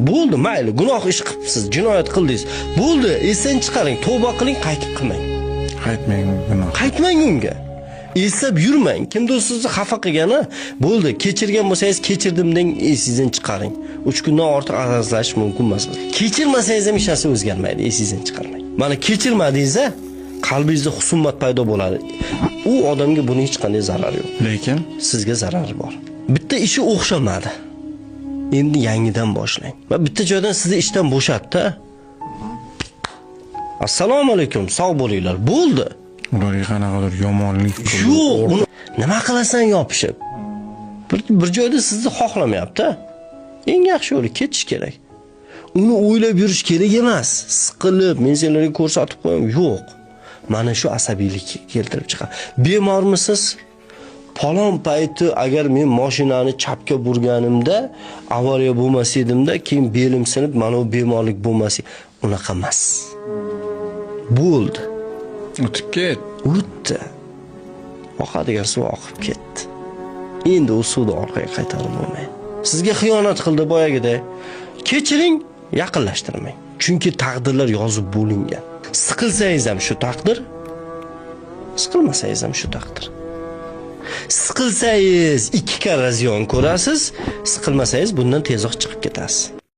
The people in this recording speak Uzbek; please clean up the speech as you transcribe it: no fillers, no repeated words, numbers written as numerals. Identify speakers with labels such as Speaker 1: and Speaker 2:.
Speaker 1: Bo'ldi, mayli, gunoh ish qilibsiz, jinoyat qildingiz. Bo'ldi, esdan chiqaring, tavba qiling, qaytib qilmang.
Speaker 2: Qaytmang gunoh.
Speaker 1: Qaytmang unga. Eslab yurmang. Kimdir sizni xafa qilgani, bo'ldi, kechirgan bo'lsangiz kechirdim deng, esingizdan chiqaring. 3 kundan ortiq arazlashish mumkin emas. Kechirmasangiz ham hech narsa o'zgarmaydi, esingizdan chiqarmang. Mana kechirmadingiz, qalbingizda husumat paydo bo'ladi. U odamga buning hech qanday zarari yo'q.
Speaker 2: Lekin
Speaker 1: Sizga zarari bor. Bitta ishi o'xshamadi. Endi yangidan boshlang. Va bitta joydan sizni ishdan bo'shatdi. Assalomu alaykum, sog' bo'linglar. Bo'ldi.
Speaker 2: ularga qanaqadir yomonlik
Speaker 1: Yo'q, uni nima qilasan yopishib? Bir joyda sizni xohlamayapti. Eng yaxshi yo'li ketish kerak. Uni o'ylab yurish kerak emas. Siqilib, men senlarga ko'rsatib qo'yam. Yo'q. Mana shu asabiylik keltirib chiqadi. Bemormisiz? Palon payti agar men mashinani chapga burganimda, avariya bo'lmas edimda, keyin belim sinib, mana bu bemorlik bo'lmas. Unaqa emas. Bo'ldi.
Speaker 2: o'tib ket.
Speaker 1: O'tdi. Oqadigan suv oqib ketdi. Endi u suvni orqaga qaytarib bo'lmaydi. Sizga xiyonat qildi boyagida. Kechiring, yaqinlashtirmang. Chunki taqdirlar yozib bo'lingan. Siqilsangiz ham shu taqdir, siqilmasangiz ham shu taqdir. Siqilsangiz 2 karra ziyon ko'rasiz, siqilmasangiz bundan tezroq chiqib ketasiz.